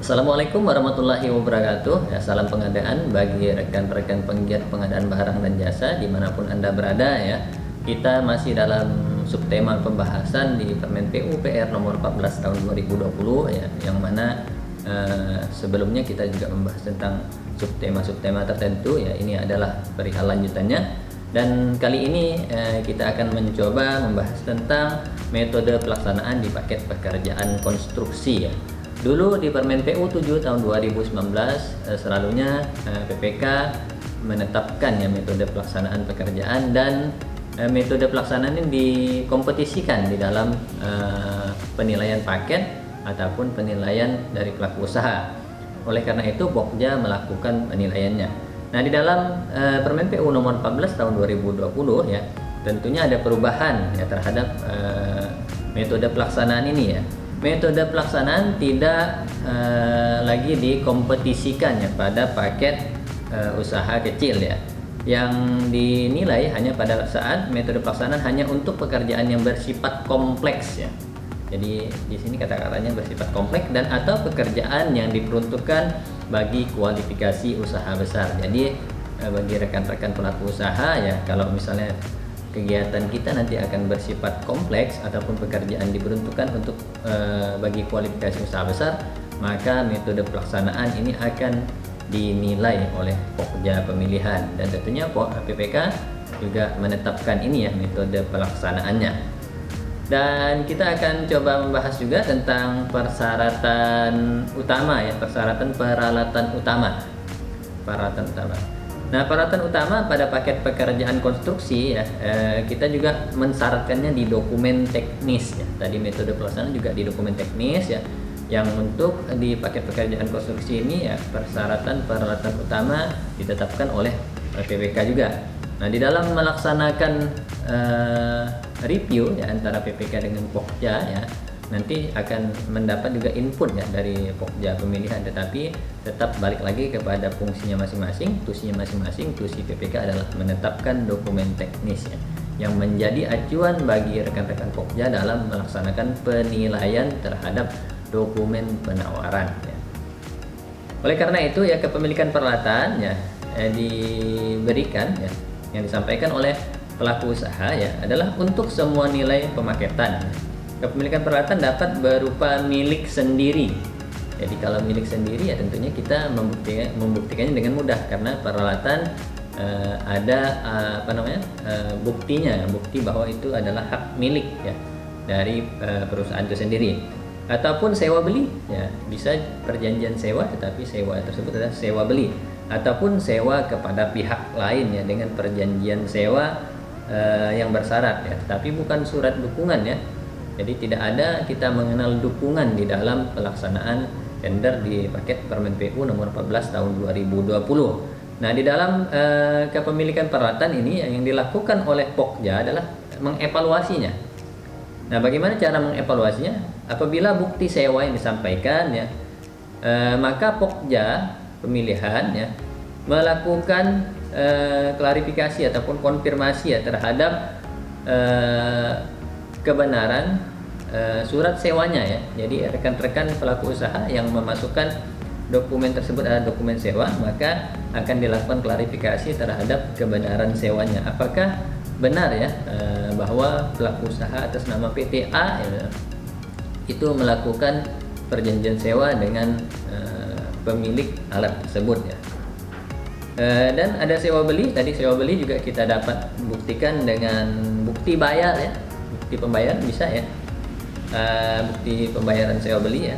Assalamualaikum warahmatullahi wabarakatuh. Ya, salam pengadaan bagi rekan-rekan penggiat pengadaan barang dan jasa dimanapun Anda berada ya. Kita masih dalam subtema pembahasan di Permen PU PR nomor 14 tahun 2020 ya, yang mana sebelumnya kita juga membahas tentang subtema-subtema tertentu ya. Ini adalah perihal lanjutannya, dan kali ini kita akan mencoba membahas tentang metode pelaksanaan di paket pekerjaan konstruksi ya. Dulu di Permen PU 7 tahun 2019 selalunya PPK menetapkan ya metode pelaksanaan pekerjaan, dan metode pelaksanaan ini dikompetisikan di dalam penilaian paket ataupun penilaian dari pelaku usaha. Oleh karena itu Pokja melakukan penilaiannya. Nah, di dalam Permen PU nomor 14 tahun 2020 ya, tentunya ada perubahan ya terhadap metode pelaksanaan ini ya. Metode pelaksanaan tidak lagi dikompetisikan ya pada paket usaha kecil ya. Yang dinilai hanya pada saat metode pelaksanaan hanya untuk pekerjaan yang bersifat kompleks ya. Jadi di sini kata-katanya bersifat kompleks dan atau pekerjaan yang diperuntukkan bagi kualifikasi usaha besar. Jadi bagi rekan-rekan pelaku usaha ya, kalau misalnya kegiatan kita nanti akan bersifat kompleks ataupun pekerjaan diperuntukkan untuk bagi kualifikasi usaha besar, maka metode pelaksanaan ini akan dinilai oleh Pokja pemilihan, dan tentunya PPK juga menetapkan ini ya metode pelaksanaannya. Dan kita akan coba membahas juga tentang persyaratan utama ya, peralatan utama. Nah, peralatan utama pada paket pekerjaan konstruksi ya, kita juga mensyaratkannya di dokumen teknis ya. Tadi metode pelaksanaan juga di dokumen teknis ya. Yang untuk di paket pekerjaan konstruksi ini ya, peralatan utama ditetapkan oleh PPK juga. Nah, di dalam melaksanakan review ya antara PPK dengan Pokja ya, nanti akan mendapat juga input ya dari Pokja pemilihan, tetapi tetap balik lagi kepada fungsinya masing-masing. Tusinya masing-masing, tusi PPK adalah menetapkan dokumen teknis ya, yang menjadi acuan bagi rekan-rekan Pokja dalam melaksanakan penilaian terhadap dokumen penawaran ya. Oleh karena itu ya, kepemilikan peralatan ya diberikan ya, yang disampaikan oleh pelaku usaha ya adalah untuk semua nilai pemaketan. Kepemilikan peralatan dapat berupa milik sendiri. Jadi kalau milik sendiri ya tentunya kita membuktikannya dengan mudah, karena peralatan ada buktinya, bukti bahwa itu adalah hak milik ya dari perusahaan itu sendiri. Ataupun sewa beli ya, bisa perjanjian sewa tetapi sewa tersebut adalah sewa beli, ataupun sewa kepada pihak lain ya dengan perjanjian sewa yang bersyarat ya, tetapi bukan surat dukungan ya. Jadi tidak ada kita mengenal dukungan di dalam pelaksanaan tender di paket Permen PU nomor 14 tahun 2020. Nah, di dalam kepemilikan peralatan ini yang dilakukan oleh Pokja adalah mengevaluasinya. Nah, bagaimana cara mengevaluasinya? Apabila bukti sewa yang disampaikan ya, maka Pokja pemilihan ya melakukan klarifikasi ataupun konfirmasi ya terhadap kebenaran surat sewanya ya. Jadi rekan-rekan pelaku usaha yang memasukkan dokumen tersebut adalah dokumen sewa, maka akan dilakukan klarifikasi terhadap kebenaran sewanya. Apakah benar ya bahwa pelaku usaha atas nama PT A ya, itu melakukan perjanjian sewa dengan pemilik alat tersebut ya. Dan ada sewa beli. Tadi sewa beli juga kita dapat buktikan dengan bukti bayar ya, bukti pembayaran bisa ya, bukti pembayaran sewa beli ya,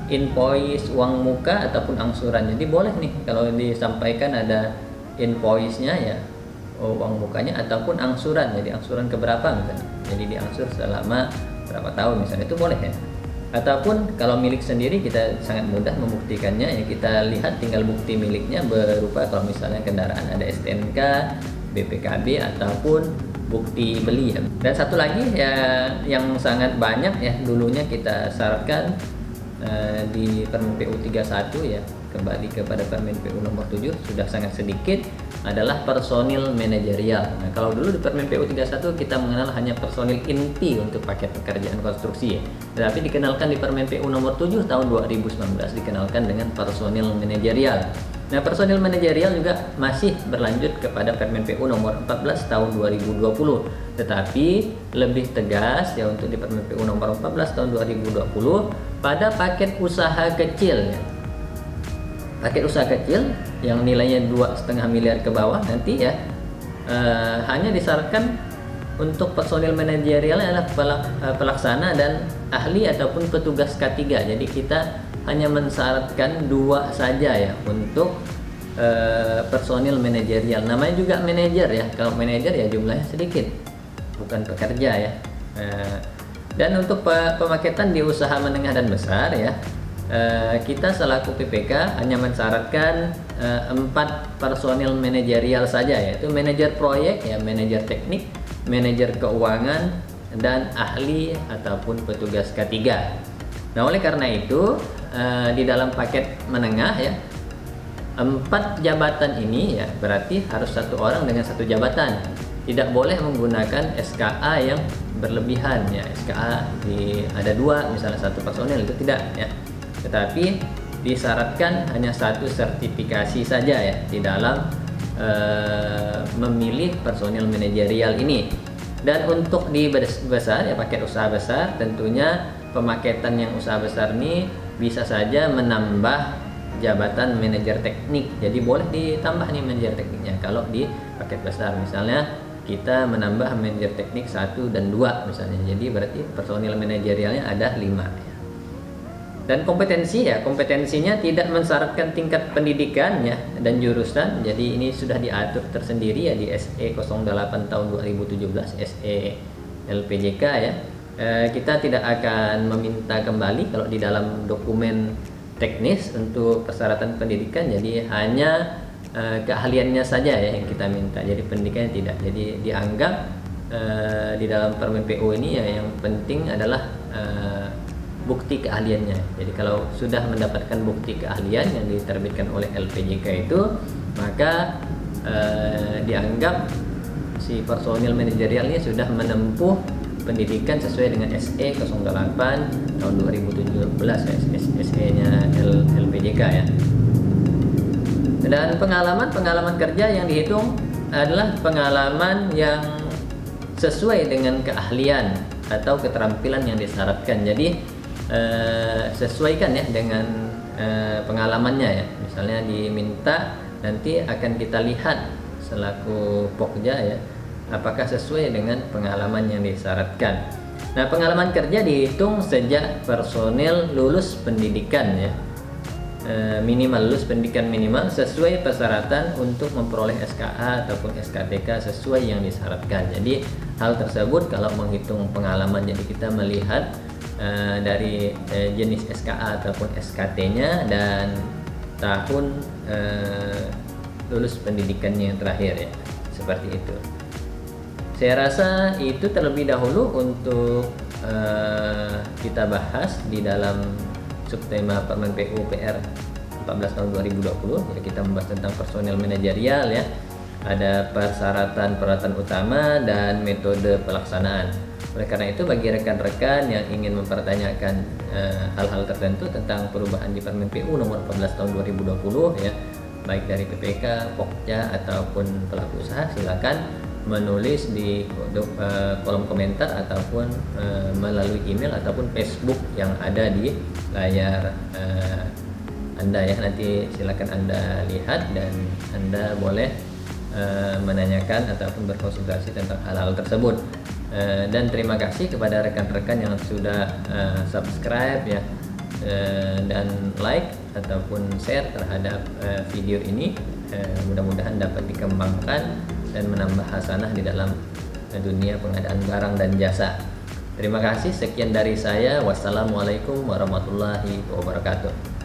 invoice uang muka ataupun angsuran. Jadi boleh nih kalau disampaikan ada invoice-nya ya, uang mukanya ataupun angsuran. Jadi angsuran keberapa misalnya, jadi diangsur selama berapa tahun misalnya, itu boleh ya. Ataupun kalau milik sendiri kita sangat mudah membuktikannya ya, kita lihat tinggal bukti miliknya berupa kalau misalnya kendaraan ada STNK, BPKB ataupun bukti beli ya. Dan satu lagi ya yang sangat banyak ya dulunya kita syaratkan di Permen PU 31 ya, kembali kepada Permen PU nomor 7 sudah sangat sedikit adalah personil manajerial. Nah, kalau dulu di Permen PU 31 kita mengenal hanya personil inti untuk paket pekerjaan konstruksi, tetapi dikenalkan di Permen PU nomor 7 tahun 2019 dikenalkan dengan personil manajerial. Nah, personil manajerial juga masih berlanjut kepada Permen PU nomor 14 tahun 2020, tetapi lebih tegas ya untuk di Permen PU nomor 14 tahun 2020 pada paket usaha kecil ya. Paket usaha kecil yang nilainya 2,5 miliar ke bawah nanti ya hanya disyaratkan untuk personil manajerialnya adalah pelaksana dan ahli ataupun petugas K3. Jadi kita hanya mensyaratkan 2 saja ya untuk personil manajerial. Namanya juga manajer ya. Kalau manajer ya jumlahnya sedikit, bukan pekerja ya. Dan untuk pemaketan di usaha menengah dan besar ya, kita selaku PPK hanya mensyaratkan 4 personil manajerial saja, yaitu manajer proyek ya, manajer teknik, manajer keuangan, dan ahli ataupun petugas K3. Nah, oleh karena itu di dalam paket menengah ya, 4 jabatan ini ya berarti harus 1 orang dengan 1 jabatan. Tidak boleh menggunakan SKA yang berlebihan ya. SKA ada 2 misalnya 1 personil, itu tidak ya. Tetapi disyaratkan hanya 1 sertifikasi saja ya di dalam memilih personil manajerial ini. Dan untuk di besar ya, paket usaha besar, tentunya pemaketan yang usaha besar ini bisa saja menambah jabatan manajer teknik. Jadi boleh ditambah nih manajer tekniknya kalau di paket besar. Misalnya kita menambah manajer teknik 1 dan 2 misalnya. Jadi berarti personil manajerialnya ada 5 ya. Dan kompetensinya tidak mensyaratkan tingkat pendidikan ya dan jurusan. Jadi ini sudah diatur tersendiri ya di SE 08 tahun 2017 SE LPJK ya. Kita tidak akan meminta kembali kalau di dalam dokumen teknis untuk persyaratan pendidikan. Jadi hanya keahliannya saja ya yang kita minta. Jadi pendidikannya tidak. Jadi dianggap di dalam Permen PU ini ya yang penting adalah bukti keahliannya. Jadi kalau sudah mendapatkan bukti keahlian yang diterbitkan oleh LPJK itu, maka dianggap si personil manajerialnya sudah menempuh pendidikan sesuai dengan SE 08 tahun 2017 ya, SE-nya LPJK ya. Dan pengalaman kerja yang dihitung adalah pengalaman yang sesuai dengan keahlian atau keterampilan yang disyaratkan. Jadi sesuaikan ya dengan pengalamannya ya. Misalnya diminta, nanti akan kita lihat selaku Pokja ya apakah sesuai dengan pengalaman yang disyaratkan. Nah, pengalaman kerja dihitung sejak personil lulus pendidikan ya, minimal lulus pendidikan minimal sesuai persyaratan untuk memperoleh SKA ataupun SKTK sesuai yang disyaratkan. Jadi hal tersebut kalau menghitung pengalaman, jadi kita melihat dari jenis SKA ataupun SKT-nya dan tahun lulus pendidikannya yang terakhir ya, seperti itu. Saya rasa itu terlebih dahulu untuk kita bahas di dalam subtema Permen PU PR 14 tahun 2020. Jadi kita membahas tentang personil manajerial ya, ada persyaratan utama dan metode pelaksanaan. Oleh karena itu, bagi rekan-rekan yang ingin mempertanyakan hal-hal tertentu tentang perubahan di Permen PU nomor 14 tahun 2020 ya, baik dari PPK, Pokja ataupun pelaku usaha, silakan menulis di kolom komentar ataupun melalui email ataupun Facebook yang ada di layar Anda ya. Nanti silakan Anda lihat dan Anda boleh menanyakan ataupun berkonsultasi tentang hal-hal tersebut. Dan terima kasih kepada rekan-rekan yang sudah subscribe ya, dan like ataupun share terhadap video ini. Mudah-mudahan dapat dikembangkan dan menambah hasanah di dalam dunia pengadaan barang dan jasa. Terima kasih, sekian dari saya. Wassalamualaikum warahmatullahi wabarakatuh.